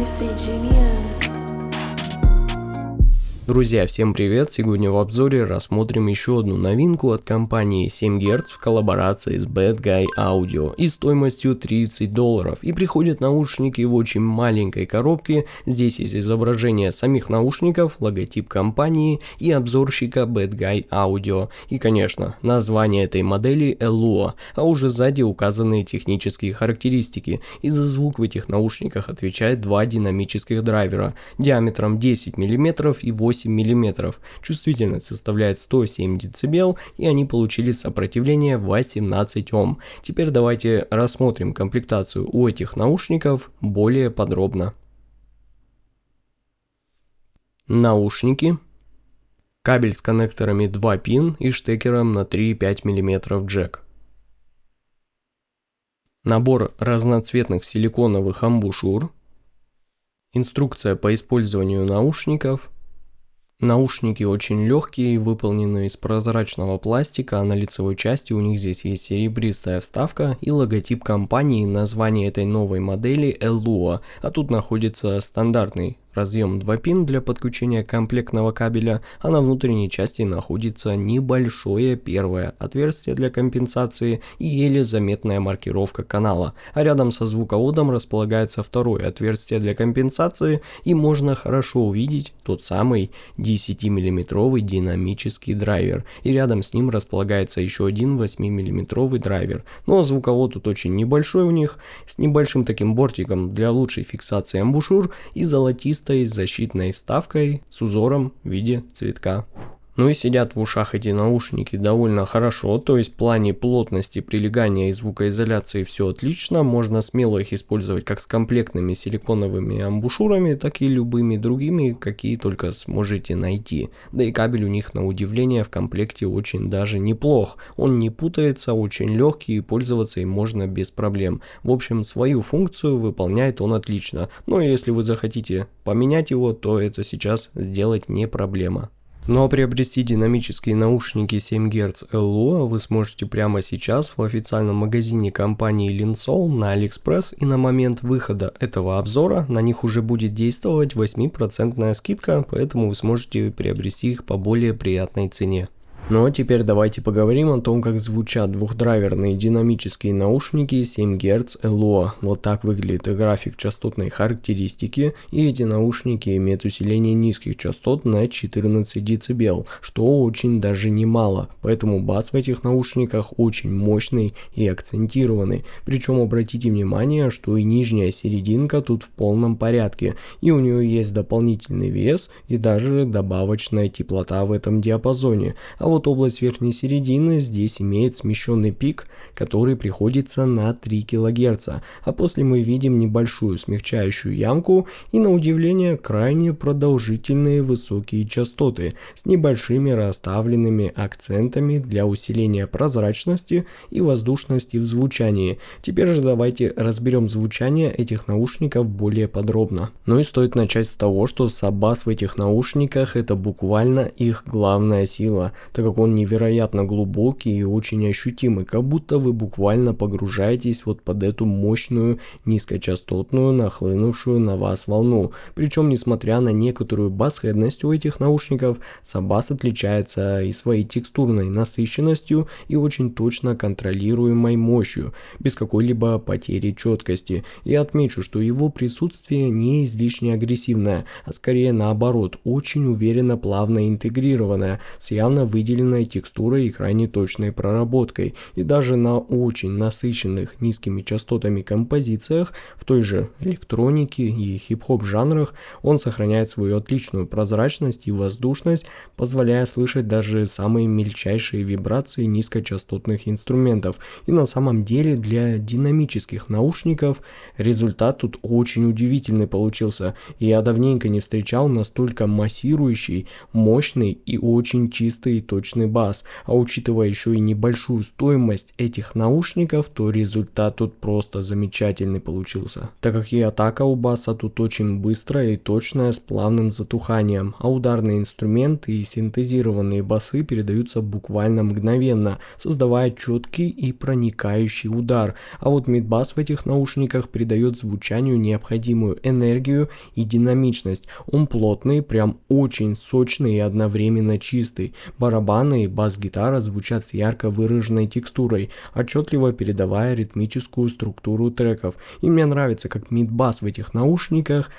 Icy Genius. Друзья, всем привет! Сегодня в обзоре рассмотрим еще одну новинку от компании 7 Гц в коллаборации с Bad Guy Audio и стоимостью $30. И приходят наушники в очень маленькой коробке. Здесь есть изображение самих наушников, логотип компании и обзорщика Bad Guy Audio. И, конечно, название этой модели Elua, а уже сзади указаны технические характеристики. И за звук в этих наушниках отвечает два динамических драйвера диаметром 10 мм и 8 мм. Чувствительность составляет 107 дБ, и они получили сопротивление 18 Ом. Теперь давайте рассмотрим комплектацию у этих наушников более подробно. Наушники. Кабель с коннекторами 2 пин и штекером на 3,5 мм джек. Набор разноцветных силиконовых амбушюр. Инструкция по использованию наушников. Наушники очень легкие, выполнены из прозрачного пластика, а на лицевой части у них здесь есть серебристая вставка и логотип компании, название этой новой модели Elua, а тут находится стандартный разъем 2 пин для подключения комплектного кабеля, а на внутренней части находится небольшое первое отверстие для компенсации и еле заметная маркировка канала, а рядом со звуководом располагается второе отверстие для компенсации, и можно хорошо увидеть тот самый 10-мм динамический драйвер, и рядом с ним располагается еще один 8-мм драйвер, но звуковод тут очень небольшой у них, с небольшим таким бортиком для лучшей фиксации амбушюр и золотистой защитной вставкой с узором в виде цветка. Ну и сидят в ушах эти наушники довольно хорошо, то есть в плане плотности, прилегания и звукоизоляции все отлично, можно смело их использовать как с комплектными силиконовыми амбушюрами, так и любыми другими, какие только сможете найти. Да и кабель у них на удивление в комплекте очень даже неплох, он не путается, очень легкий и пользоваться им можно без проблем. В общем, свою функцию выполняет он отлично, но если вы захотите поменять его, то это сейчас сделать не проблема. Ну а приобрести динамические наушники 7 Гц Elua вы сможете прямо сейчас в официальном магазине компании Linsol на AliExpress, и на момент выхода этого обзора на них уже будет действовать 8% скидка, поэтому вы сможете приобрести их по более приятной цене. Ну а теперь давайте поговорим о том, как звучат двухдрайверные динамические наушники 7 Гц Elua. Вот так выглядит график частотной характеристики, и эти наушники имеют усиление низких частот на 14 дБ, что очень даже немало, поэтому бас в этих наушниках очень мощный и акцентированный. Причем обратите внимание, что и нижняя серединка тут в полном порядке, и у нее есть дополнительный вес и даже добавочная теплота в этом диапазоне. А вот область верхней середины здесь имеет смещенный пик, который приходится на 3 кГц, а после мы видим небольшую смягчающую ямку и, на удивление, крайне продолжительные высокие частоты с небольшими расставленными акцентами для усиления прозрачности и воздушности в звучании. Теперь же давайте разберем звучание этих наушников более подробно. Ну и стоит начать с того, что бас в этих наушниках — это буквально их главная сила, так как он невероятно глубокий и очень ощутимый, как будто вы буквально погружаетесь вот под эту мощную низкочастотную нахлынувшую на вас волну. Причем, несмотря на некоторую басхедность у этих наушников, бас отличается и своей текстурной насыщенностью и очень точно контролируемой мощью, без какой-либо потери четкости. И отмечу, что его присутствие не излишне агрессивное, а скорее наоборот, очень уверенно плавно интегрированное, с явно выделенной текстурой и крайне точной проработкой. И даже на очень насыщенных низкими частотами композициях в той же электронике и хип-хоп жанрах он сохраняет свою отличную прозрачность и воздушность, позволяя слышать даже самые мельчайшие вибрации низкочастотных инструментов. И на самом деле для динамических наушников результат тут очень удивительный получился, и я давненько не встречал настолько массирующий, мощный и очень чистый точный сочный бас, а учитывая еще и небольшую стоимость этих наушников, то результат тут просто замечательный получился. Так как и атака у баса тут очень быстрая и точная, с плавным затуханием, а ударные инструменты и синтезированные басы передаются буквально мгновенно, создавая четкий и проникающий удар, а вот мидбас в этих наушниках придает звучанию необходимую энергию и динамичность. Он плотный, прям очень сочный и одновременно чистый. Барабаны и бас-гитара звучат с ярко выраженной текстурой, отчетливо передавая ритмическую структуру треков. И мне нравится, как мидбас в этих наушниках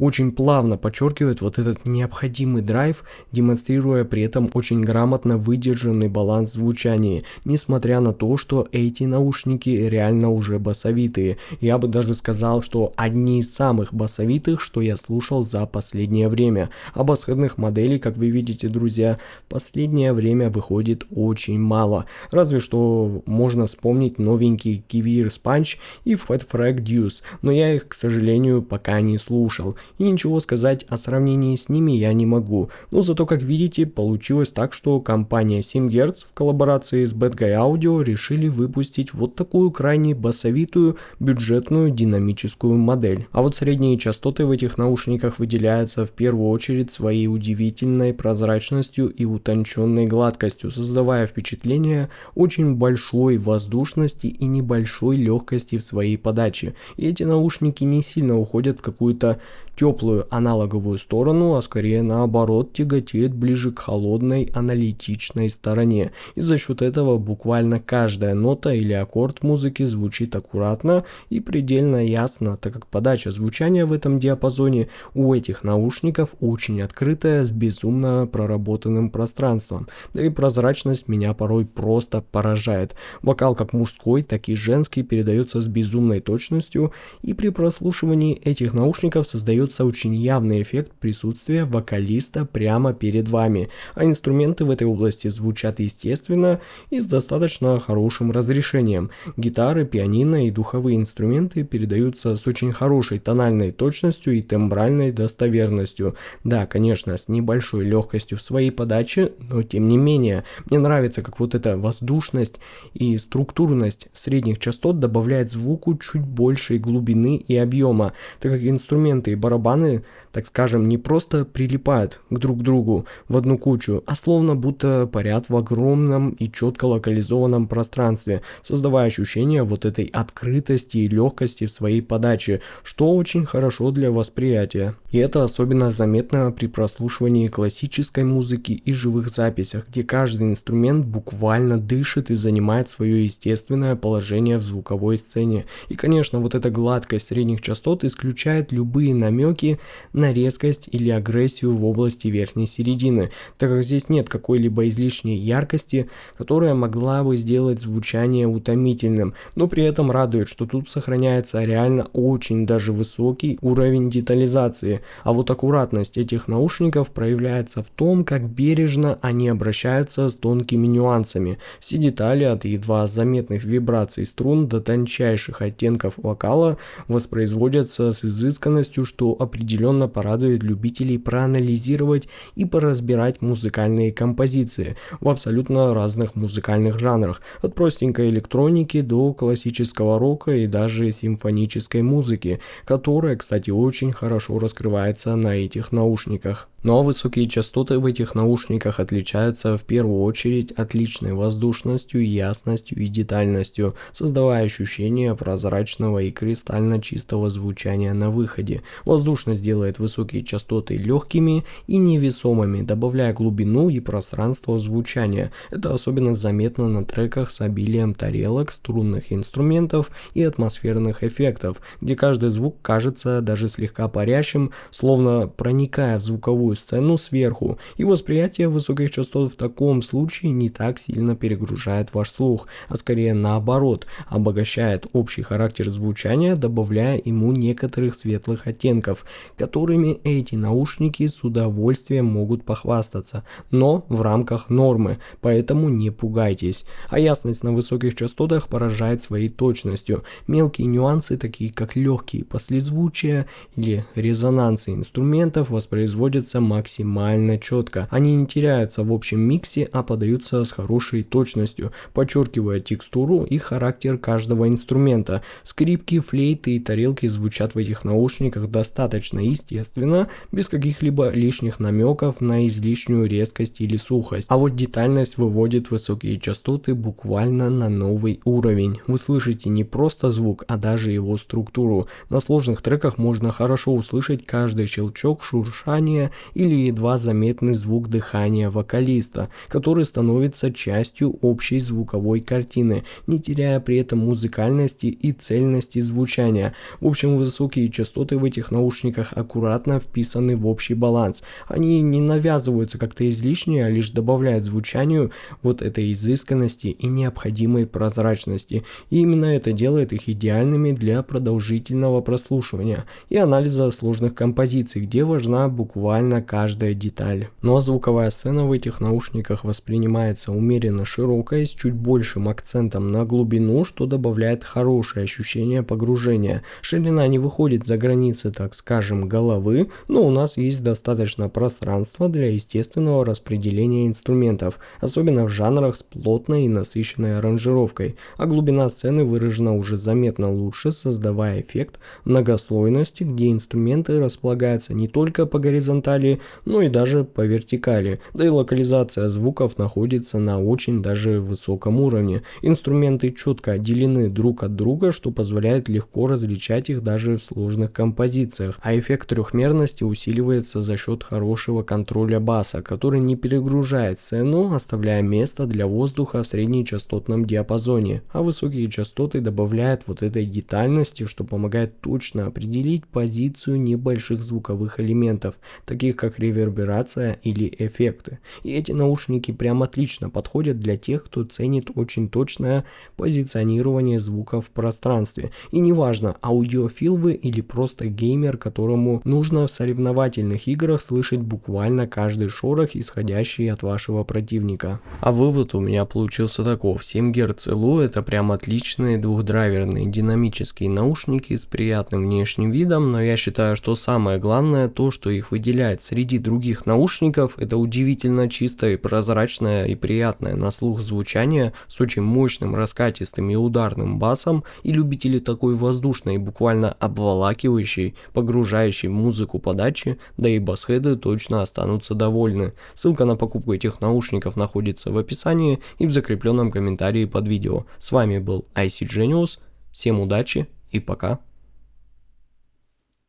очень плавно подчеркивает вот этот необходимый драйв, демонстрируя при этом очень грамотно выдержанный баланс звучания, несмотря на то, что эти наушники реально уже басовитые. Я бы даже сказал, что одни из самых басовитых, что я слушал за последнее время. А басхедных моделей, как вы видите, друзья, в последнее время выходит очень мало. Разве что можно вспомнить новенький Kivir Sponge и Fat Frag Deuce, но я их, к сожалению, пока не слушал. И ничего сказать о сравнении с ними я не могу. Но зато, как видите, получилось так, что компания 7 Гц в коллаборации с Bad Guy Audio решили выпустить вот такую крайне басовитую, бюджетную, динамическую модель. А вот средние частоты в этих наушниках выделяются в первую очередь своей удивительной прозрачностью и утонченной гладкостью, создавая впечатление очень большой воздушности и небольшой легкости в своей подаче. И эти наушники не сильно уходят в какую-то теплую аналоговую сторону, а скорее наоборот тяготеет ближе к холодной аналитичной стороне. И за счет этого буквально каждая нота или аккорд музыки звучит аккуратно и предельно ясно, так как подача звучания в этом диапазоне у этих наушников очень открытая, с безумно проработанным пространством. Да и прозрачность меня порой просто поражает. Вокал как мужской, так и женский передается с безумной точностью, и при прослушивании этих наушников создается очень явный эффект присутствия вокалиста прямо перед вами, а инструменты в этой области звучат естественно и с достаточно хорошим разрешением. Гитары, пианино и духовые инструменты передаются с очень хорошей тональной точностью и тембральной достоверностью. Да, конечно, с небольшой легкостью в своей подаче, но тем не менее, мне нравится, как вот эта воздушность и структурность средних частот добавляет звуку чуть большей глубины и объема, так как инструменты и барабаны, так скажем, не просто прилипают друг к другу в одну кучу, а словно будто парят в огромном и четко локализованном пространстве, создавая ощущение вот этой открытости и легкости в своей подаче, что очень хорошо для восприятия. И это особенно заметно при прослушивании классической музыки и живых записях, где каждый инструмент буквально дышит и занимает свое естественное положение в звуковой сцене. И, конечно, вот эта гладкость средних частот исключает любые намеки на резкость или агрессию в области верхней середины, так как здесь нет какой-либо излишней яркости, которая могла бы сделать звучание утомительным, но при этом радует, что тут сохраняется реально очень даже высокий уровень детализации, а вот аккуратность этих наушников проявляется в том, как бережно они обращаются с тонкими нюансами. Все детали от едва заметных вибраций струн до тончайших оттенков вокала воспроизводятся с изысканностью, что определенно порадует любителей проанализировать и поразбирать музыкальные композиции в абсолютно разных музыкальных жанрах, от простенькой электроники до классического рока и даже симфонической музыки, которая, кстати, очень хорошо раскрывается на этих наушниках. Но высокие частоты в этих наушниках отличаются в первую очередь отличной воздушностью, ясностью и детальностью, создавая ощущение прозрачного и кристально чистого звучания на выходе. Воздушность делает высокие частоты легкими и невесомыми, добавляя глубину и пространство звучания. Это особенно заметно на треках с обилием тарелок, струнных инструментов и атмосферных эффектов, где каждый звук кажется даже слегка парящим, словно проникая в звуковую сцену сверху, и восприятие высоких частот в таком случае не так сильно перегружает ваш слух, а скорее наоборот, обогащает общий характер звучания, добавляя ему некоторых светлых оттенков, которыми эти наушники с удовольствием могут похвастаться, но в рамках нормы, поэтому не пугайтесь. А ясность на высоких частотах поражает своей точностью. Мелкие нюансы, такие как легкие послезвучия или резонансы инструментов, воспроизводятся максимально четко. Они не теряются в общем миксе, а подаются с хорошей точностью, подчеркивая текстуру и характер каждого инструмента. Скрипки, флейты и тарелки звучат в этих наушниках достаточно естественно, без каких-либо лишних намеков на излишнюю резкость или сухость. А вот детальность выводит высокие частоты буквально на новый уровень. Вы слышите не просто звук, а даже его структуру. На сложных треках можно хорошо услышать каждый щелчок, шуршание или едва заметный звук дыхания вокалиста, который становится частью общей звуковой картины, не теряя при этом музыкальности и цельности звучания. В общем, высокие частоты в этих наушниках аккуратно вписаны в общий баланс. Они не навязываются как-то излишне, а лишь добавляют звучанию вот этой изысканности и необходимой прозрачности. И именно это делает их идеальными для продолжительного прослушивания и анализа сложных композиций, где важна буквально каждая деталь. Ну а звуковая сцена в этих наушниках воспринимается умеренно широкой, с чуть большим акцентом на глубину, что добавляет хорошее ощущение погружения. Ширина не выходит за границы, так скажем, головы, но у нас есть достаточно пространства для естественного распределения инструментов, особенно в жанрах с плотной и насыщенной аранжировкой, а глубина сцены выражена уже заметно лучше, создавая эффект многослойности, где инструменты располагаются не только по горизонтали, но и даже по вертикали, да и локализация звуков находится на очень даже высоком уровне. Инструменты четко отделены друг от друга, что позволяет легко различать их даже в сложных композициях, а эффект трехмерности усиливается за счет хорошего контроля баса, который не перегружает сцену, оставляя место для воздуха в среднечастотном диапазоне, а высокие частоты добавляют вот этой детальности, что помогает точно определить позицию небольших звуковых элементов, таких как реверберация или эффекты. И эти наушники прям отлично подходят для тех, кто ценит очень точное позиционирование звука в пространстве. И неважно, аудиофил вы или просто геймер, которому нужно в соревновательных играх слышать буквально каждый шорох, исходящий от вашего противника. А вывод у меня получился таков: 7 Гц LU — это прям отличные двухдрайверные динамические наушники с приятным внешним видом, но я считаю, что самое главное, то, что их выделяет среди других наушников, это удивительно чистое, прозрачное и приятное на слух звучание с очень мощным, раскатистым и ударным басом, и любители такой воздушной, буквально обволакивающей, погружающей музыку подачи, да и басхеды точно останутся довольны. Ссылка на покупку этих наушников находится в описании и в закрепленном комментарии под видео. С вами был IC Genius, всем удачи и пока.